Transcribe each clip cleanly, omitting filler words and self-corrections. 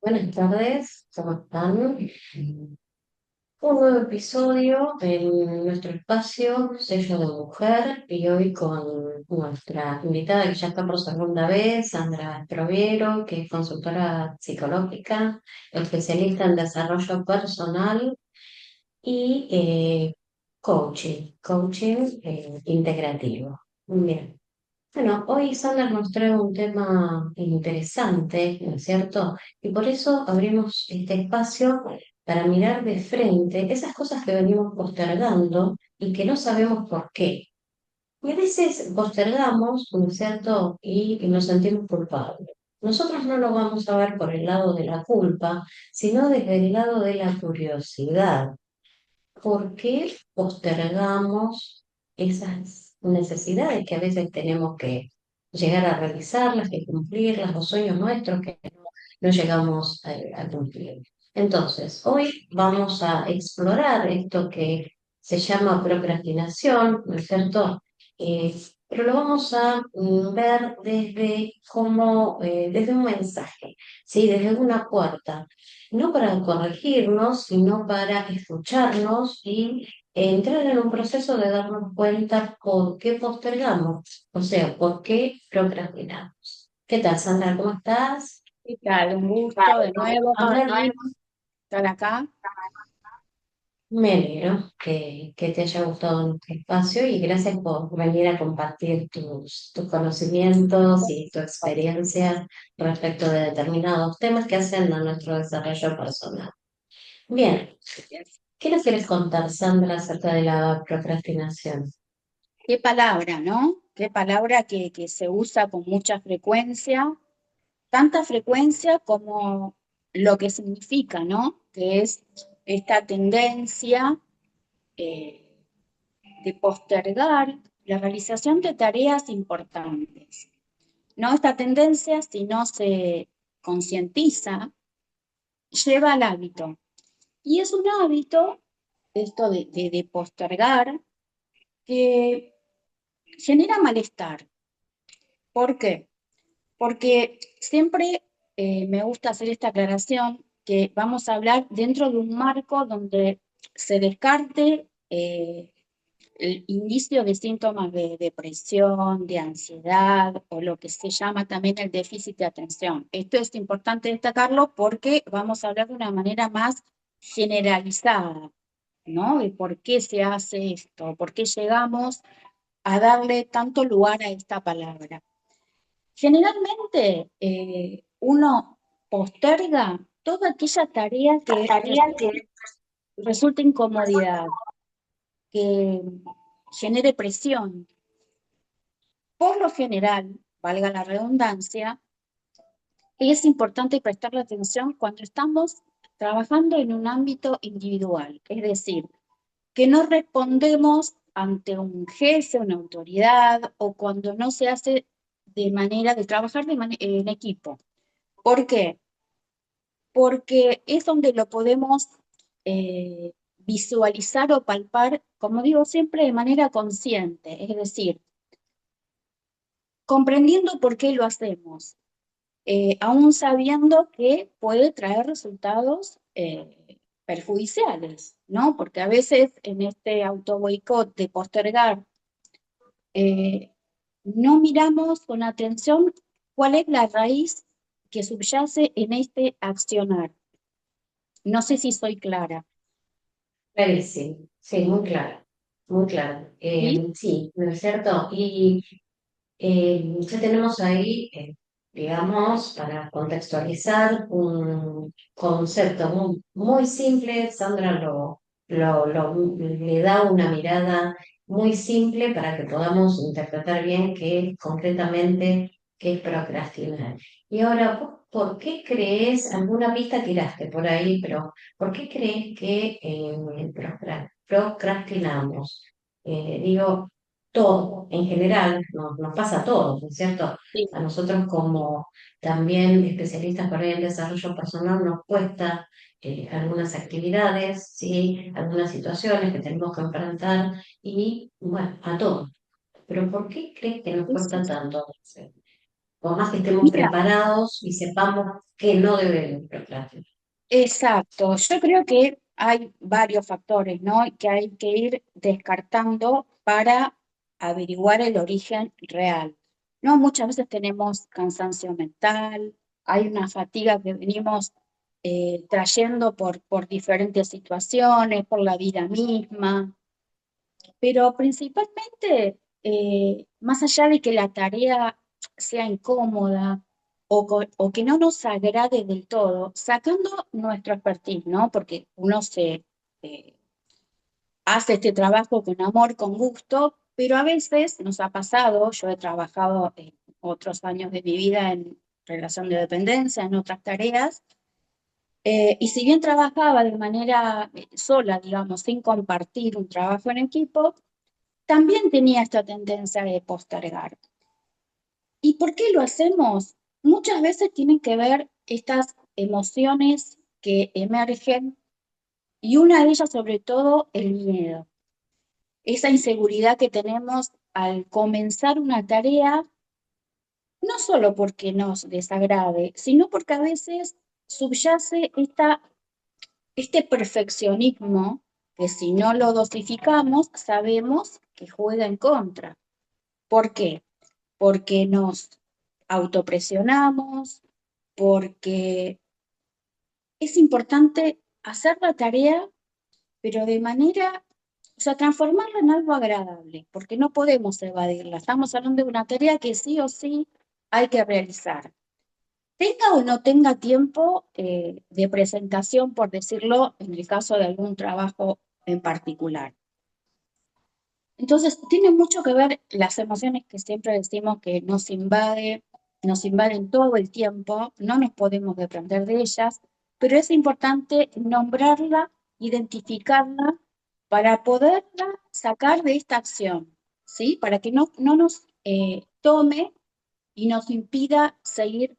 Buenas tardes, ¿cómo están? Un nuevo episodio en nuestro espacio Sello de Mujer y hoy con nuestra invitada que ya está por segunda vez, Sandra Estroviero, que es consultora psicológica, especialista en desarrollo personal y coaching integrativo. Bien. Bueno, hoy Sandra nos trae un tema interesante, ¿no es cierto? Y por eso abrimos este espacio para mirar de frente esas cosas que venimos postergando y que no sabemos por qué. Y a veces postergamos, ¿no es cierto? Y nos sentimos culpables. Nosotros no lo vamos a ver por el lado de la culpa, sino desde el lado de la curiosidad. ¿Por qué postergamos esas necesidades que a veces tenemos que llegar a realizarlas, que cumplirlas, los sueños nuestros que no llegamos a cumplir? Entonces, hoy vamos a explorar esto que se llama procrastinación, ¿no es cierto? Pero lo vamos a ver desde desde un mensaje, ¿sí? Desde una puerta no para corregirnos, sino para escucharnos y entrar en un proceso de darnos cuenta por qué postergamos, o sea, por qué procrastinamos. ¿Qué tal, Sandra? ¿Cómo estás? ¿Qué tal? Un gusto de nuevo para mí estar acá. Me alegro que te haya gustado nuestro espacio y gracias por venir a compartir tus conocimientos y tu experiencia respecto de determinados temas que hacen a nuestro desarrollo personal. Bien, ¿qué nos quieres contar, Sandra, acerca de la procrastinación? Qué palabra, ¿no? Qué palabra que se usa con mucha frecuencia, tanta frecuencia como lo que significa, ¿no? Que es esta tendencia eh, de postergar la realización de tareas importantes. No, esta tendencia, si no se concientiza, lleva al hábito. Y es un hábito, esto de postergar, que genera malestar. ¿Por qué? Porque siempre me gusta hacer esta aclaración que vamos a hablar dentro de un marco donde se descarte el indicio de síntomas de depresión, de ansiedad o lo que se llama también el déficit de atención. Esto es importante destacarlo porque vamos a hablar de una manera más generalizada, ¿no? De por qué se hace esto, por qué llegamos a darle tanto lugar a esta palabra. Generalmente uno posterga toda aquella tarea que resulta incomodidad, que genere presión. Por lo general, valga la redundancia, es importante prestarle atención cuando estamos trabajando en un ámbito individual, es decir, que no respondemos ante un jefe, una autoridad o cuando no se hace de manera de trabajar en equipo. ¿Por qué? Porque es donde lo podemos visualizar o palpar, como digo siempre, de manera consciente, es decir, comprendiendo por qué lo hacemos, aún sabiendo que puede traer resultados perjudiciales, ¿no? Porque a veces en este autoboicot de postergar, eh, no miramos con atención cuál es la raíz que subyace en este accionar. No sé si soy clara. Clarísimo, sí, muy claro, muy claro. ¿Sí? Sí, ¿no es cierto? Y ya tenemos ahí, digamos, para contextualizar un concepto muy simple. Sandra le da una mirada muy simple para que podamos interpretar bien qué concretamente qué es procrastinar. Y ahora, ¿por qué crees, alguna pista tiraste por ahí, pero ¿por qué crees que procrastinamos? Digo, todo, en general, nos pasa a todos, ¿no es cierto? Sí. A nosotros como también especialistas por ahí en desarrollo personal nos cuesta algunas actividades, ¿sí? Algunas situaciones que tenemos que enfrentar y bueno, a todos. Pero ¿por qué crees que nos cuesta tanto a veces? por más que estemos Mira, preparados y sepamos que no debemos procrastinar. exacto. Yo creo que hay varios factores, ¿no? Que hay que ir descartando para averiguar el origen real. ¿No? Muchas veces tenemos cansancio mental, hay una fatiga que venimos trayendo por diferentes situaciones, por la vida misma, pero principalmente, más allá de que la tarea sea incómoda o que no nos agrade del todo, sacando nuestro expertise, ¿no? Porque uno se hace este trabajo con amor, con gusto, pero a veces nos ha pasado, yo he trabajado otros años de mi vida en relación de dependencia, en otras tareas, y si bien trabajaba de manera sola, digamos, sin compartir un trabajo en equipo, también tenía esta tendencia de postergar. ¿Y por qué lo hacemos? Muchas veces tienen que ver estas emociones que emergen y una de ellas sobre todo el miedo, esa inseguridad que tenemos al comenzar una tarea, no solo porque nos desagrade, sino porque a veces subyace este perfeccionismo que si no lo dosificamos sabemos que juega en contra. ¿Por qué? Porque nos autopresionamos, porque es importante hacer la tarea, pero de manera, o sea, transformarla en algo agradable, porque no podemos evadirla. Estamos hablando de una tarea que sí o sí hay que realizar. Tenga o no tenga tiempo de presentación, por decirlo, en el caso de algún trabajo en particular. Entonces, tiene mucho que ver las emociones que siempre decimos que nos invaden todo el tiempo, no nos podemos desprender de ellas, pero es importante nombrarla, identificarla para poderla sacar de esta acción, ¿sí? Para que no nos tome y nos impida seguir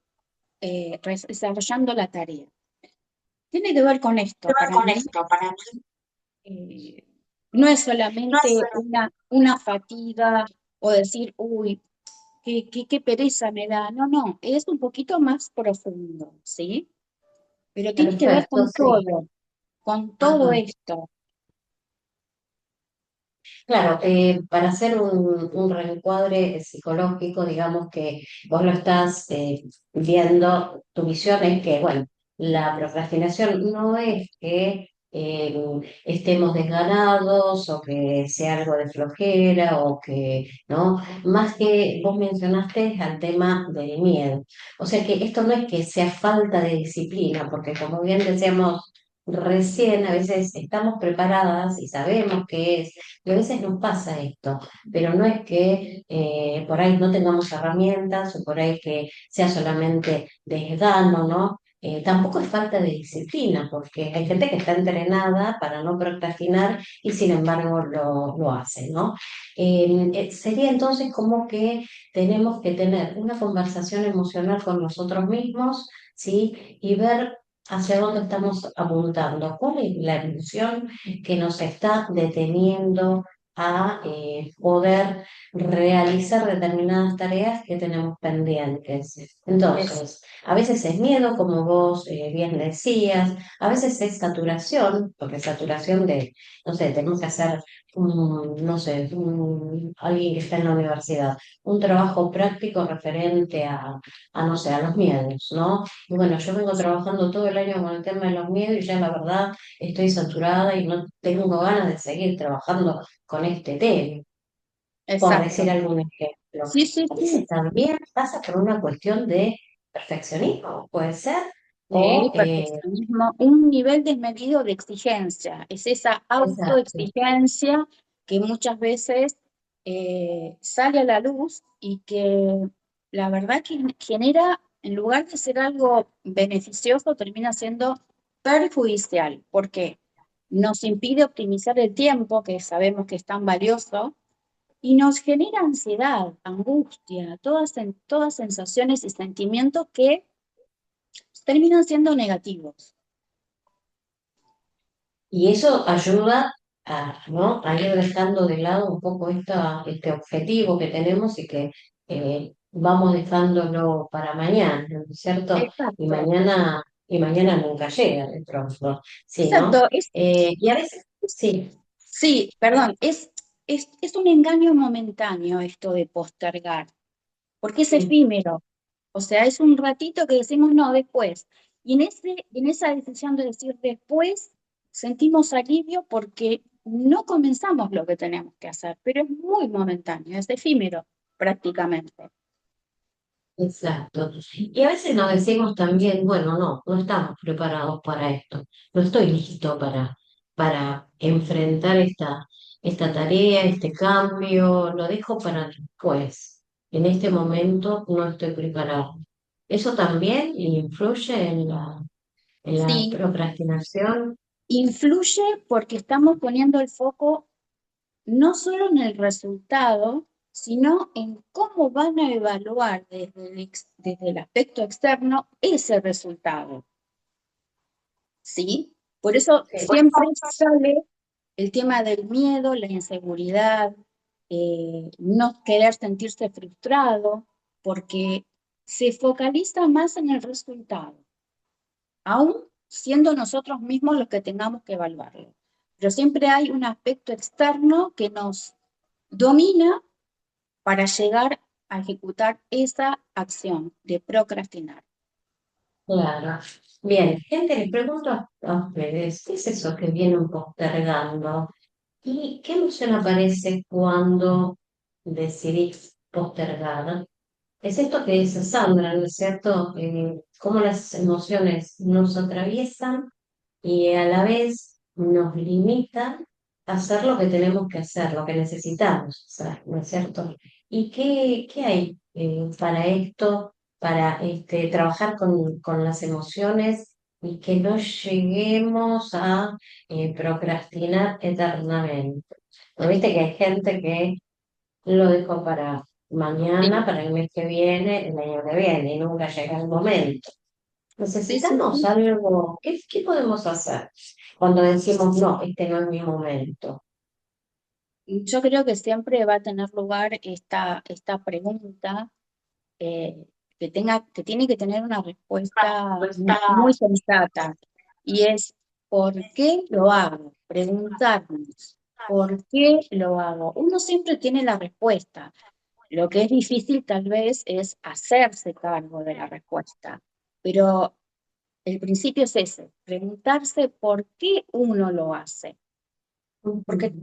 desarrollando la tarea. Tiene que ver con esto, para Con mí. esto, para mí, eh, no es no es solamente una fatiga o decir, uy, qué pereza me da. No, no, es un poquito más profundo, ¿sí? Pero tiene que ver perfecto, sí. con todo Ajá. esto. Claro, para hacer un reencuadre psicológico, digamos que vos lo estás viendo, tu visión es que, bueno, la procrastinación no es que estemos desganados o que sea algo de flojera o que, ¿no? Más que vos mencionaste al tema del miedo. O sea que esto no es que sea falta de disciplina, porque como bien decíamos recién, a veces estamos preparadas y sabemos que es y a veces nos pasa esto, pero no es que por ahí no tengamos herramientas o por ahí que sea solamente desgano, ¿no? Tampoco es falta de disciplina, porque hay gente que está entrenada para no procrastinar y sin embargo lo hace, ¿no? Sería entonces como que tenemos que tener una conversación emocional con nosotros mismos, ¿sí? Y ver hacia dónde estamos apuntando, cuál es la emoción que nos está deteniendo a poder realizar determinadas tareas que tenemos pendientes. Es Entonces, a veces es miedo, como vos bien decías, a veces es saturación, porque saturación de, no sé, tenemos que hacer, no sé, alguien que está en la universidad, un trabajo práctico referente no sé, a los miedos, ¿no? Y bueno, yo vengo trabajando todo el año con el tema de los miedos y ya la verdad estoy saturada y no tengo ganas de seguir trabajando con este tema, por decir exacto. algún ejemplo. Sí, sí, A sí. veces también pasa por una cuestión de perfeccionismo, puede ser, Sí, o perfeccionismo, un nivel desmedido de exigencia. Es esa exacto. autoexigencia que muchas veces sale a la luz y que la verdad que genera, en lugar de ser algo beneficioso, termina siendo perjudicial, porque nos impide optimizar el tiempo, que sabemos que es tan valioso, y nos genera ansiedad, angustia, todas sensaciones y sentimientos que terminan siendo negativos. Y eso ayuda ¿no? A ir dejando de lado un poco este objetivo que tenemos y que vamos dejándolo para mañana, ¿no es cierto? Exacto, Y mañana nunca llega de pronto, ¿sí, no? exacto. Y a veces, sí, Sí, perdón, es un engaño momentáneo esto de postergar, porque es sí, efímero. O sea, es un ratito que decimos no, después. Y en esa decisión de decir después, sentimos alivio porque no comenzamos lo que tenemos que hacer, pero es muy momentáneo, es efímero prácticamente. exacto. Y a veces nos decimos también, bueno, no, no estamos preparados para esto, no estoy listo para enfrentar esta tarea, este cambio, lo dejo para después. En este momento no estoy preparado. ¿Eso también influye en la Sí, procrastinación? influye porque estamos poniendo el foco no solo en el resultado, sino en cómo van a evaluar desde el aspecto externo ese resultado, ¿sí? Por eso Sí. siempre sale el tema del miedo, la inseguridad, no querer sentirse frustrado, porque se focaliza más en el resultado, aún siendo nosotros mismos los que tengamos que evaluarlo. Pero siempre hay un aspecto externo que nos domina para llegar a ejecutar esa acción de procrastinar. Claro. Bien, gente, les pregunto a ustedes, ¿qué es eso que vienen postergando? ¿Y qué emoción aparece cuando decidís postergar? Es esto que dice Sandra, ¿no es cierto? Cómo las emociones nos atraviesan y a la vez nos limitan a hacer lo que tenemos que hacer, lo que necesitamos hacer, ¿no es cierto? ¿Y qué hay para esto, para trabajar con las emociones y que no lleguemos a procrastinar eternamente? ¿No viste que hay gente que lo dejó para mañana, Sí, para el mes que viene, el año que viene, y nunca llega el momento? sí, sí, Necesitamos sí. algo, ¿qué podemos hacer cuando decimos, no, este no es mi momento? Yo creo que siempre va a tener lugar esta pregunta que tiene que tener una respuesta muy sensata. Y es, ¿por qué lo hago? Preguntarnos, ¿por qué lo hago? Uno siempre tiene la respuesta. Lo que es difícil tal vez es hacerse cargo de la respuesta. Pero el principio es ese, preguntarse por qué uno lo hace. Porque Ujú.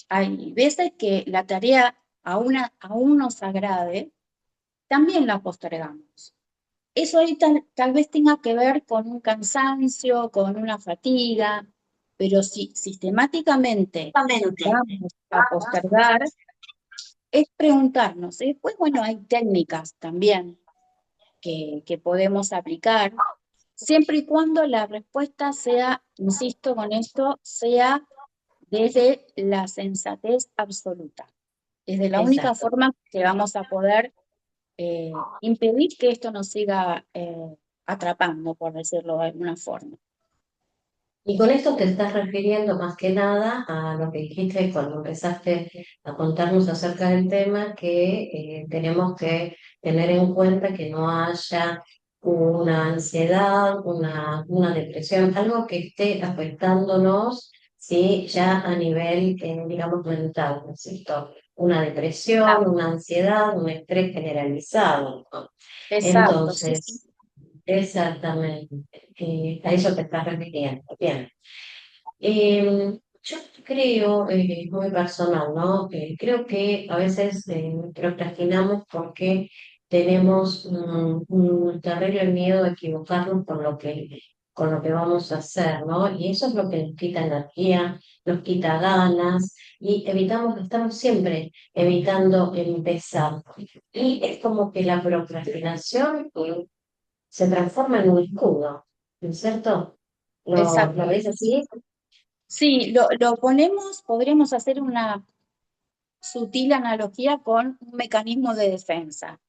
hay veces que la tarea aún nos agrade, también la postergamos. Eso ahí tal vez tenga que ver con un cansancio, con una fatiga, pero si sistemáticamente Exactamente. vamos a postergar, es preguntarnos. Y después, bueno, hay técnicas también que podemos aplicar, siempre y cuando la respuesta sea, insisto con esto, sea desde la sensatez absoluta. Es de la única Exacto. forma que vamos a poder impedir que esto nos siga atrapando, por decirlo de alguna forma. Y con esto te estás refiriendo más que nada a lo que dijiste cuando empezaste a contarnos acerca del tema, que tenemos que tener en cuenta que no haya una ansiedad, una depresión, algo que esté afectándonos, ¿sí? Ya a nivel, digamos, mental, ¿no es cierto? Una depresión, Claro. una ansiedad, un estrés generalizado, ¿no? Exacto, sí, sí. Entonces, exactamente, a eso te estás refiriendo. Bien. Yo creo, muy personal, ¿no? Creo que a veces procrastinamos porque tenemos un terrible miedo de equivocarnos con lo que vamos a hacer, ¿no? Y eso es lo que nos quita energía, nos quita ganas y estamos siempre evitando empezar. Y es como que la procrastinación se transforma en un escudo, ¿no es cierto? ¿Lo Exacto. ves así? Sí, lo ponemos, podríamos hacer una sutil analogía con un mecanismo de defensa,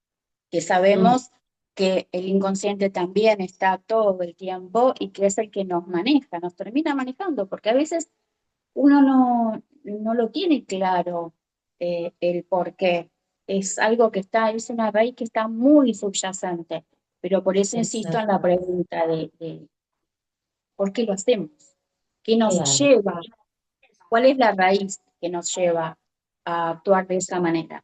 que Mm, sabemos que el inconsciente también está todo el tiempo y que es el que nos maneja, nos termina manejando, porque a veces uno no lo tiene claro el por qué. es algo que está, es una raíz que está muy subyacente, pero por eso insisto en la Exacto, pregunta de ¿por qué lo hacemos? ¿Qué nos claro. lleva? ¿Cuál es la raíz que nos lleva a actuar de esa manera?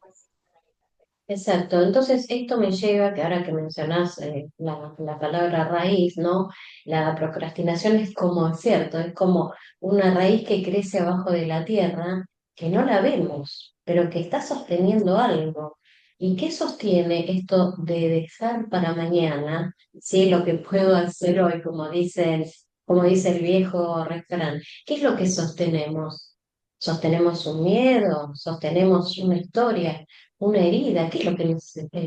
Exacto, entonces esto me lleva, que ahora que mencionás la palabra raíz, ¿no? La procrastinación es como, es cierto, es como una raíz que crece abajo de la tierra, que no la vemos, pero que está sosteniendo algo. ¿Y qué sostiene esto de dejar para mañana, sí, lo que puedo hacer hoy, como dice el viejo refrán? ¿Qué es lo que sostenemos? ¿Sostenemos un miedo? ¿Sostenemos una historia? Una herida, ¿qué es lo que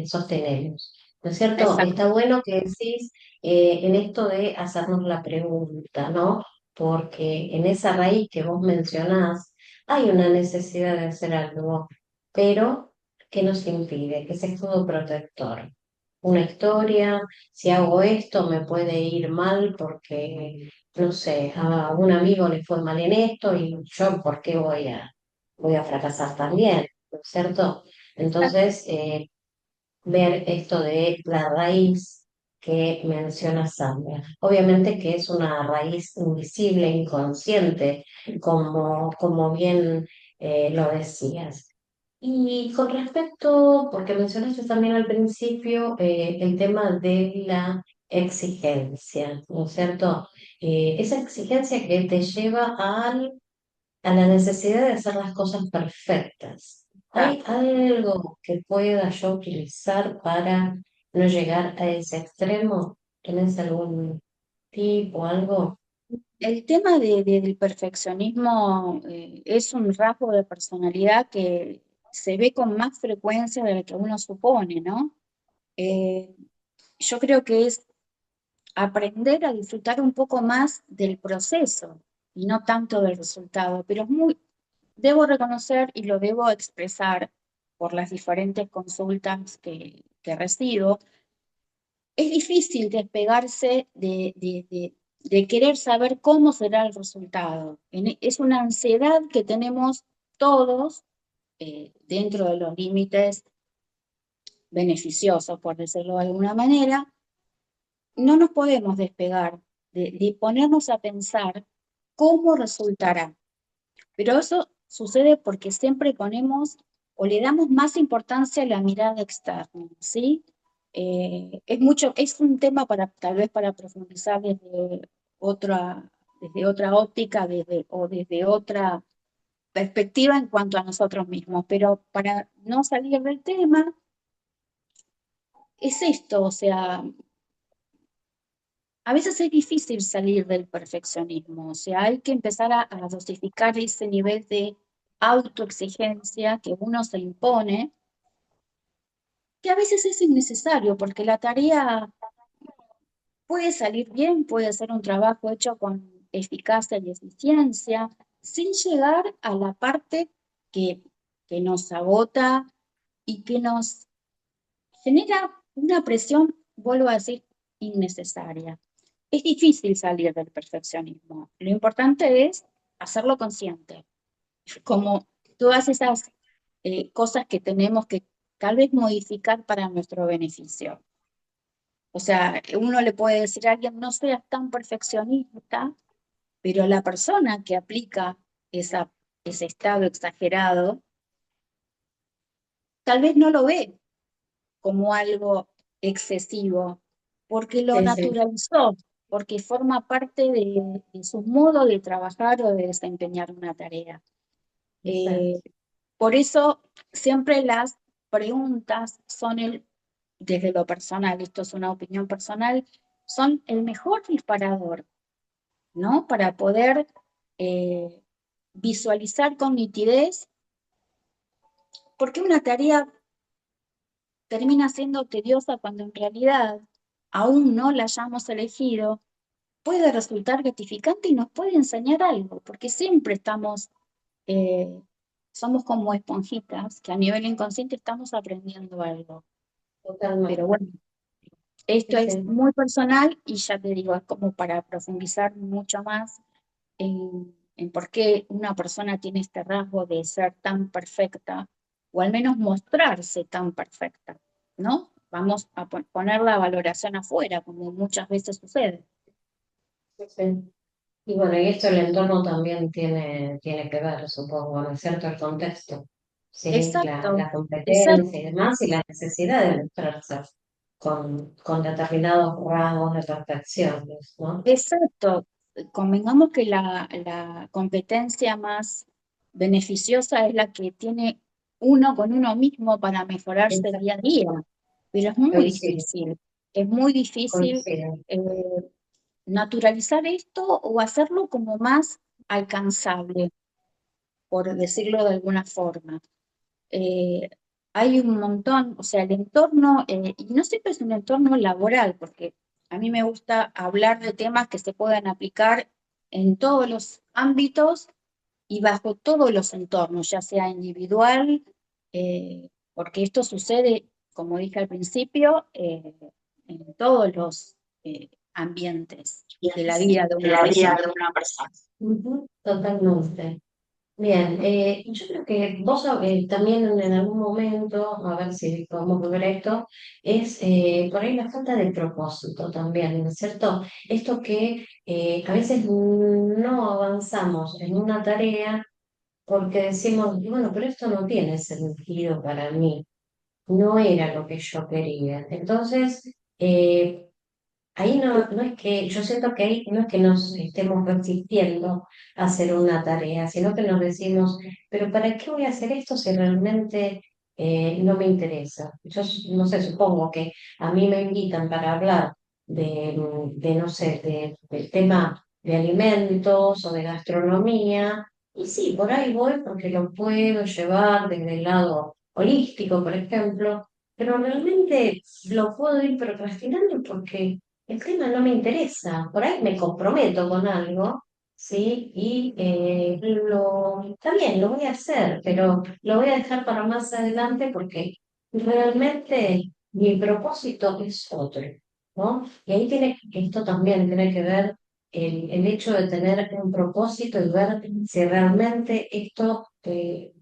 sostenemos? ¿No es cierto? Exacto. Está bueno que decís en esto de hacernos la pregunta, ¿no? Porque en esa raíz que vos mencionás hay una necesidad de hacer algo, pero ¿qué nos impide? Que ese escudo protector. Una historia, si hago esto me puede ir mal porque, no sé, a un amigo le fue mal en esto y yo, ¿por qué voy a fracasar también? ¿No es cierto? Entonces, ver esto de la raíz que menciona Sandra. Obviamente que es una raíz invisible, inconsciente, como bien lo decías. Y con respecto, porque mencionaste también al principio el tema de la exigencia, ¿no es cierto? Esa exigencia que te lleva a la necesidad de hacer las cosas perfectas. ¿Hay Exacto. algo que pueda yo utilizar para no llegar a ese extremo? ¿Tienes algún tip o algo? El tema del perfeccionismo es un rasgo de personalidad que se ve con más frecuencia de lo que uno supone, ¿no? Eh, yo creo que es aprender a disfrutar un poco más del proceso y no tanto del resultado, pero debo reconocer y lo debo expresar por las diferentes consultas que recibo, es difícil despegarse de querer saber cómo será el resultado. Es una ansiedad que tenemos todos dentro de los límites beneficiosos, por decirlo de alguna manera. No nos podemos despegar de ponernos a pensar cómo resultará. Pero eso sucede porque siempre ponemos o le damos más importancia a la mirada externa, ¿sí? Es un tema para, tal vez para profundizar desde otra óptica, o desde otra perspectiva en cuanto a nosotros mismos. Pero para no salir del tema, es esto, o sea, a veces es difícil salir del perfeccionismo, o sea, hay que empezar a dosificar ese nivel de autoexigencia que uno se impone, que a veces es innecesario, porque la tarea puede salir bien, puede ser un trabajo hecho con eficacia y eficiencia, sin llegar a la parte que, que nos agota y que nos genera una presión, vuelvo a decir, innecesaria. Es difícil salir del perfeccionismo. Lo importante es hacerlo consciente, como todas esas cosas que tenemos que tal vez modificar para nuestro beneficio. O sea, uno le puede decir a alguien, no seas tan perfeccionista, pero la persona que aplica esa, ese estado exagerado, tal vez no lo ve como algo excesivo, porque lo Sí, sí, naturalizó, porque forma parte de su modo de trabajar o de desempeñar una tarea. exacto. Eh, por eso siempre las preguntas son desde lo personal, esto es una opinión personal, son el mejor disparador, ¿no? Para poder eh, visualizar con nitidez por qué una tarea termina siendo tediosa cuando en realidad aún no la hayamos elegido, puede resultar gratificante y nos puede enseñar algo, porque siempre eh, somos como esponjitas que a nivel inconsciente estamos aprendiendo algo. Pero Totalmente. bueno, esto Sí, es sí. muy personal y ya te digo, es como para profundizar mucho más en por qué una persona tiene este rasgo de ser tan perfecta. o al menos mostrarse tan perfecta, ¿no? Vamos a poner la valoración afuera, como muchas veces sucede. Sí, sí. Y bueno, y esto el entorno también tiene que ver, supongo, ¿no es cierto? El contexto, ¿sí? Exacto, La exacto, competencia y demás, y la necesidad de mostrarse con determinados rasgos de perfecciones, ¿no? exacto. Convengamos que la competencia más beneficiosa es la que tiene uno con uno mismo para mejorarse día a Exacto. día, pero Coincido, es muy difícil coincido. eh, naturalizar esto o hacerlo como más alcanzable, por decirlo de alguna forma. Eh, Hay un montón, o sea, el entorno, y no siempre es un entorno laboral, porque a mí me gusta hablar de temas que se puedan aplicar en todos los ámbitos y bajo todos los entornos, ya sea individual, porque esto sucede, como dije al principio, en todos los ambientes de la vida de una La vida persona. de una persona. Ujú, totalmente. Bien, yo creo que vos también en algún momento, a ver si podemos volver a esto, es por ahí la falta de propósito también, ¿no es cierto? Esto que a veces no avanzamos en una tarea porque decimos, bueno, pero esto no tiene sentido para mí, no era lo que yo quería. Entonces, ahí no es que, yo siento que ahí no es que nos estemos resistiendo a hacer una tarea, sino que nos decimos, pero ¿para qué voy a hacer esto si realmente no me interesa? Yo no sé, supongo que a mí me invitan para hablar no sé, del tema de alimentos o de gastronomía, y sí, por ahí voy porque lo puedo llevar desde el lado holístico, por ejemplo, pero realmente lo puedo ir procrastinando porque el tema no me interesa. Por ahí me comprometo con algo, ¿sí? Y también lo voy a hacer, pero lo voy a dejar para más adelante porque realmente mi propósito es otro, ¿no? Y ahí esto también tiene que ver el hecho de tener un propósito y ver si realmente esto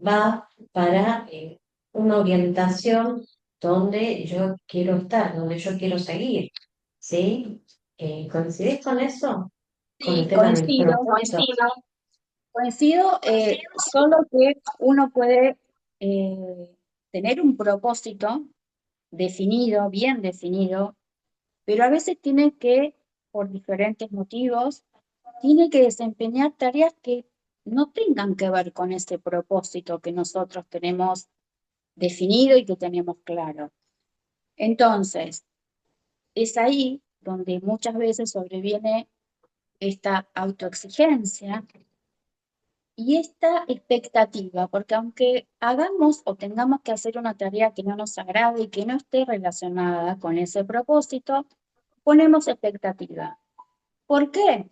va para una orientación donde yo quiero estar, donde yo quiero seguir. ¿Sí? ¿Coincidís con eso? Con el Sí, tema del propósito. coincido, solo que uno puede eh, tener un propósito definido, bien definido, pero a veces tiene que, por diferentes motivos, tiene que desempeñar tareas que no tengan que ver con ese propósito que nosotros tenemos definido y que tenemos claro. Entonces, es ahí donde muchas veces sobreviene esta autoexigencia y esta expectativa, porque aunque hagamos o tengamos que hacer una tarea que no nos agrade y que no esté relacionada con ese propósito, ponemos expectativa. ¿Por qué?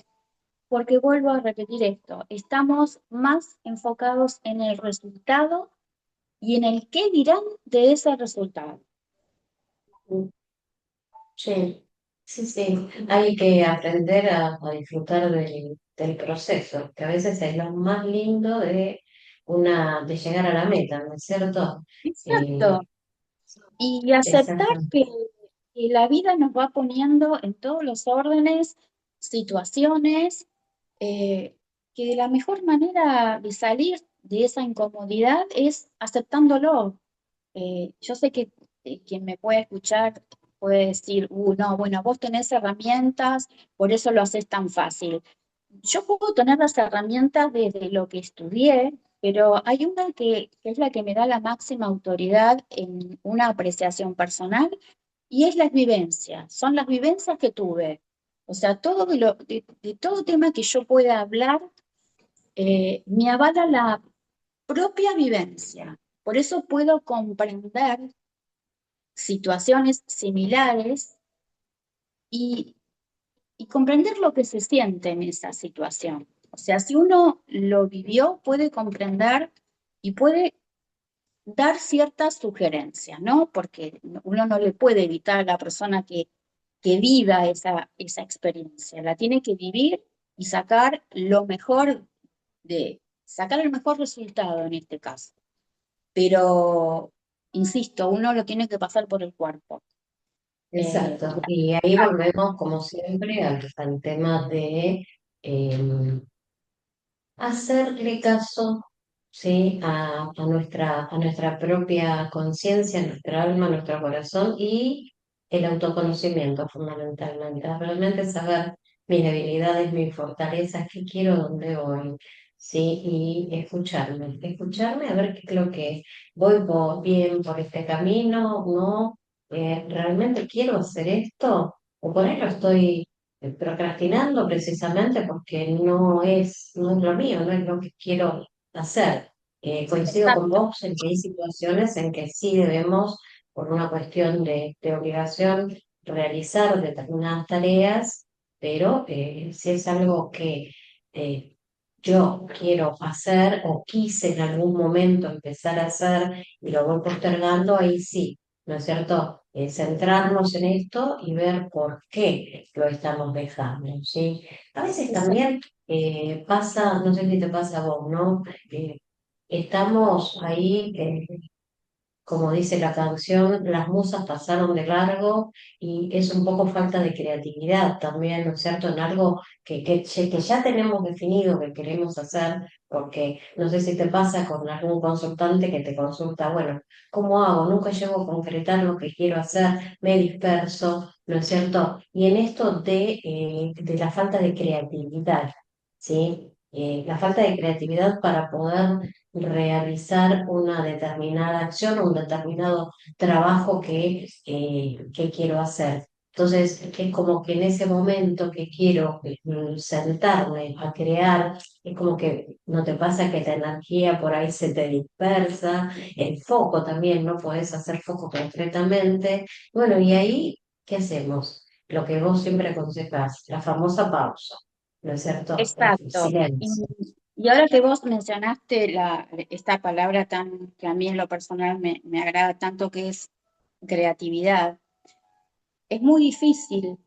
Porque vuelvo a repetir esto, estamos más enfocados en el resultado y en el qué dirán de ese resultado. Sí, sí, sí. Hay que aprender a disfrutar del proceso, que a veces es lo más lindo de llegar a la meta, ¿no es cierto? Exacto. Eh, Y aceptar exacto. que la vida nos va poniendo en todos los órdenes, situaciones, eh, que la mejor manera de salir de esa incomodidad es aceptándolo. Yo sé que quien me puede escuchar puede decir, no, bueno, vos tenés herramientas, por eso lo haces tan fácil. Yo puedo tener las herramientas desde lo que estudié, pero hay una que es la que me da la máxima autoridad en una apreciación personal y es las vivencias, son las vivencias que tuve. O sea, de todo tema que yo pueda hablar, me avala la propia vivencia. Por eso puedo comprender situaciones similares y, y comprender lo que se siente en esa situación. O sea, si uno lo vivió, puede comprender y puede dar ciertas sugerencias, ¿no? Porque uno no le puede evitar a la persona que viva esa experiencia, la tiene que vivir y sacar el mejor resultado en este caso. pero, insisto, uno lo tiene que pasar por el cuerpo. Eh, Exacto. Y ahí volvemos, como siempre, al tema de eh, hacerle caso, ¿sí? A nuestra propia conciencia, a nuestra alma, a nuestro corazón y el autoconocimiento fundamentalmente. Realmente saber mis debilidades, mis fortalezas, qué quiero, dónde voy, ¿sí? Y escucharme a ver qué es lo que bien por este camino, ¿no? ¿Realmente quiero hacer esto? O por ahí lo estoy procrastinando precisamente porque no es lo mío, no es lo que quiero hacer. Coincido con exacto, vos en que hay situaciones en que sí debemos, por una cuestión de obligación, realizar determinadas tareas, pero si es algo que eh, yo quiero hacer o quise en algún momento empezar a hacer y lo voy postergando, ahí sí, ¿no es cierto? Centrarnos en esto y ver por qué lo estamos dejando, ¿sí? A veces exacto. también pasa, no sé si te pasa a vos, ¿no? Estamos ahí, como dice la canción, las musas pasaron de largo y es un poco falta de creatividad también, ¿no es cierto? En algo que ya tenemos definido que queremos hacer, porque no sé si te pasa con algún consultante que te consulta, bueno, ¿cómo hago? Nunca llego a concretar lo que quiero hacer, me disperso, ¿no es cierto? Y en esto de la falta de creatividad, ¿sí? La falta de creatividad para poder realizar una determinada acción o un determinado trabajo que quiero hacer. Entonces, es como que en ese momento que quiero sentarme a crear, es como que no te pasa que la energía por ahí se te dispersa, el foco también, no podés hacer foco concretamente. Bueno, y ahí, ¿qué hacemos? Lo que vos siempre aconsejás, la famosa pausa, ¿no es cierto? El Exacto. silencio. Y ahora que vos mencionaste esta palabra tan, que a mí en lo personal me agrada tanto, que es creatividad, es muy difícil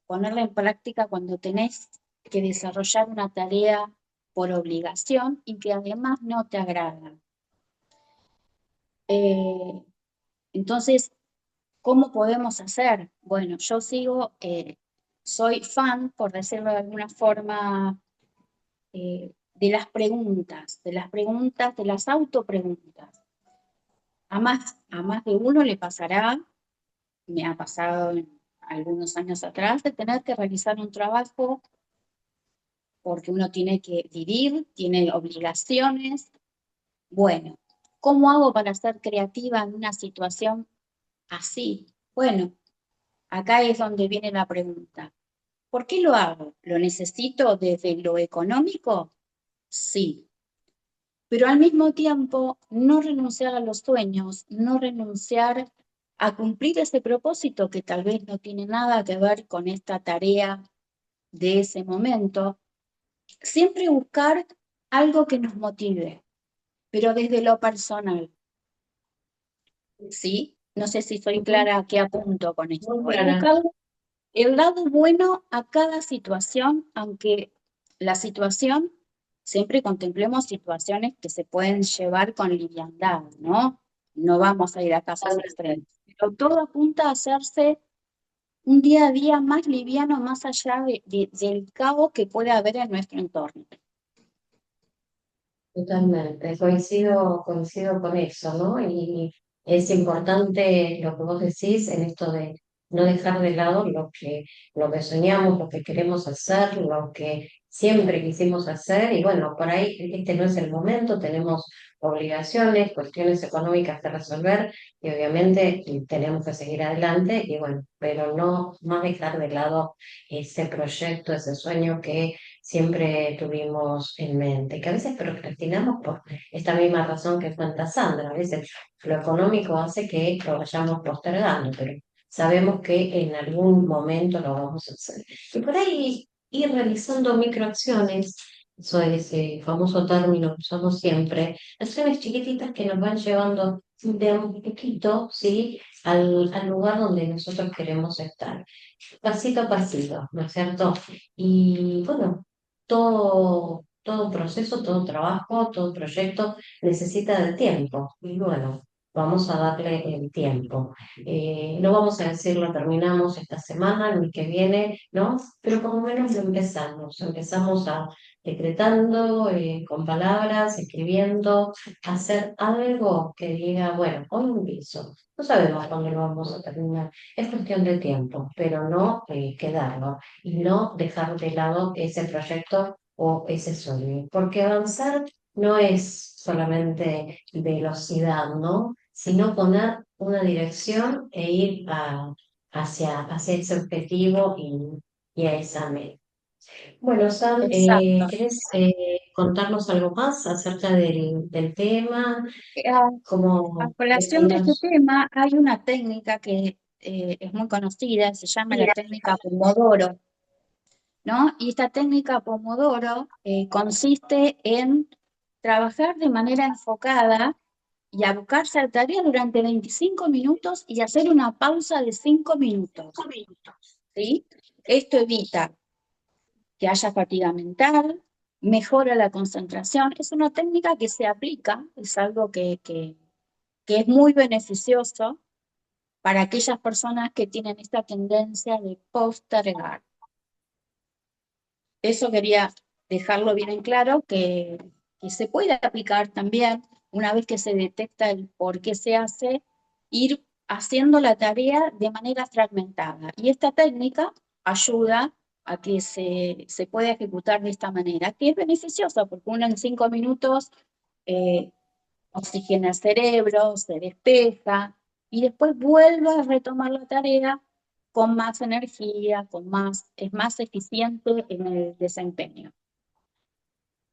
ponerla en práctica cuando tenés que desarrollar una tarea por obligación y que además no te agrada. Eh, entonces, ¿cómo podemos hacer? Bueno, yo soy fan, por decirlo de alguna forma, de las autopreguntas. A más de uno le pasará, me ha pasado en algunos años atrás, de tener que realizar un trabajo porque uno tiene que vivir, tiene obligaciones. Bueno, ¿cómo hago para ser creativa en una situación así? Bueno, acá es donde viene la pregunta. ¿Por qué lo hago? ¿Lo necesito desde lo económico? Sí, pero al mismo tiempo no renunciar a los sueños, no renunciar a cumplir ese propósito que tal vez no tiene nada que ver con esta tarea de ese momento. Siempre buscar algo que nos motive, pero desde lo personal, ¿sí? No sé si soy Ujú. clara a qué apunto con Muy esto. Es clara. buscar el lado bueno a cada situación, aunque la situación, siempre contemplemos situaciones que se pueden llevar con liviandad, ¿no? No vamos a ir a casos extremos. Pero todo apunta a hacerse un día a día más liviano, más allá del caos que puede haber en nuestro entorno. Totalmente, coincido con eso, ¿no? Y es importante lo que vos decís en esto de no dejar de lado lo que soñamos, lo que queremos hacer, lo que siempre quisimos hacer, y bueno, por ahí este no es el momento, tenemos obligaciones, cuestiones económicas que resolver, y obviamente tenemos que seguir adelante, y bueno, pero no más dejar de lado ese proyecto, ese sueño que siempre tuvimos en mente, que a veces procrastinamos por esta misma razón que cuenta Sandra, a veces lo económico hace que lo vayamos postergando, pero sabemos que en algún momento lo vamos a hacer. Y por ahí ir realizando microacciones, eso es ese famoso término que usamos siempre, acciones chiquititas que nos van llevando de a un poquito, ¿sí? Al lugar donde nosotros queremos estar pasito a pasito, ¿no es cierto? Y bueno, todo todo proceso, todo trabajo, todo proyecto necesita de tiempo. Y bueno, vamos a darle el tiempo. No vamos a decir lo terminamos esta semana, ni que viene, ¿no? Pero por lo menos lo empezamos. Empezamos a decretando, con palabras, escribiendo, hacer algo que diga, bueno, hoy empiezo. No sabemos cuándo lo vamos a terminar. Es cuestión de tiempo, pero no quedarlo y no dejar de lado ese proyecto o ese sueño. Porque avanzar no es solamente velocidad, ¿no? Sino poner una dirección e ir hacia ese objetivo y a esa meta. Bueno, Sam, Exacto. ¿querés contarnos algo más acerca del tema? A, a ¿Cómo colación de este estamos? tema, hay una técnica que es muy conocida, se llama la técnica Pomodoro, ¿no? Y esta técnica Pomodoro consiste en trabajar de manera enfocada y abocarse a la tarea durante 25 minutos y hacer una pausa de 5 minutos, ¿sí? Esto evita que haya fatiga mental, mejora la concentración. Es una técnica que se aplica, es algo que es muy beneficioso para aquellas personas que tienen esta tendencia de postergar. Eso quería dejarlo bien en claro, que se puede aplicar también una vez que se detecta el por qué se hace, ir haciendo la tarea de manera fragmentada. Y esta técnica ayuda a que se pueda ejecutar de esta manera, que es beneficiosa porque uno en 5 minutos eh, oxigena el cerebro, se despeja y después vuelve a retomar la tarea con más energía, es más eficiente en el desempeño.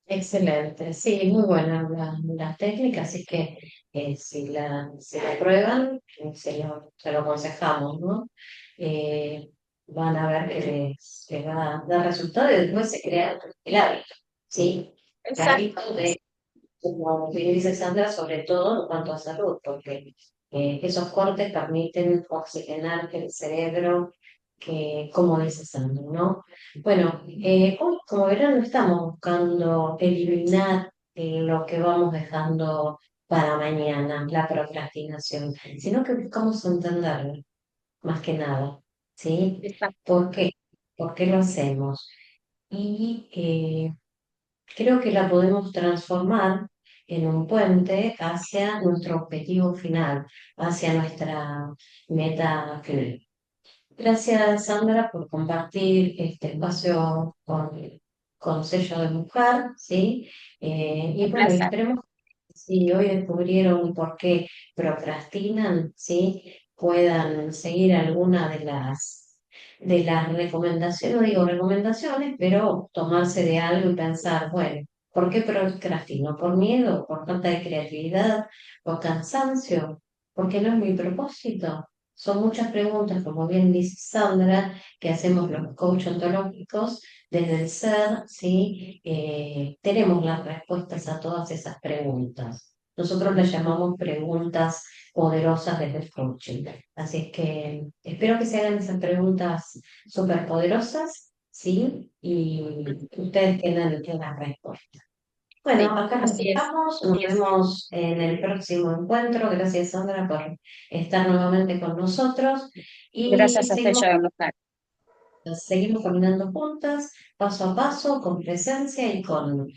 Excelente, sí, muy buena la técnica, así que si la prueban, se lo aconsejamos, ¿no? Eh, Van a ver que les va a dar resultado y después se crea el hábito, ¿sí? El Exacto, hábito de, como bien dice Sandra, sobre todo en cuanto a salud, porque esos cortes permiten oxigenar el cerebro, que, como dice Sandra, ¿no? Bueno, hoy, como verán, no estamos buscando eliminar lo que vamos dejando para mañana, la procrastinación, sino que buscamos entenderlo, más que nada, ¿sí? exacto, ¿Por qué? ¿Por qué lo hacemos? Y creo que la podemos transformar en un puente hacia nuestro objetivo final, hacia nuestra meta final. Gracias, Sandra, por compartir este espacio con Sello de Mujer, ¿sí? Y un bueno, y placer. esperemos que si hoy descubrieron por qué procrastinan, ¿sí? Puedan seguir alguna de las recomendaciones, no digo recomendaciones, pero tomarse de algo y pensar, bueno, ¿por qué procrastino? ¿Por miedo? ¿Por falta de creatividad? ¿Por cansancio? Porque no es mi propósito. Son muchas preguntas, como bien dice Sandra, que hacemos los coach ontológicos desde el ser, ¿sí? Tenemos las respuestas a todas esas preguntas. Nosotros las llamamos preguntas poderosas desde el coaching. Así es que espero que se hagan esas preguntas súper poderosas, ¿sí? Y ustedes tengan las respuestas. Bueno, Sí, acá nos así es. dejamos, nos vemos en el próximo encuentro. Gracias, Sandra, por estar nuevamente con nosotros y Gracias a seguimos, Sello de Mujer. seguimos caminando juntas, paso a paso, con presencia y con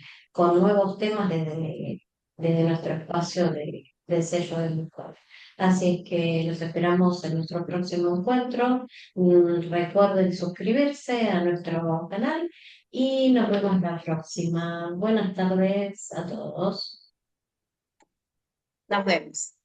nuevos temas desde nuestro espacio del sello de mujer. Así es que los esperamos en nuestro próximo encuentro. Recuerden suscribirse a nuestro canal y nos vemos la próxima. Buenas tardes a todos. Nos vemos.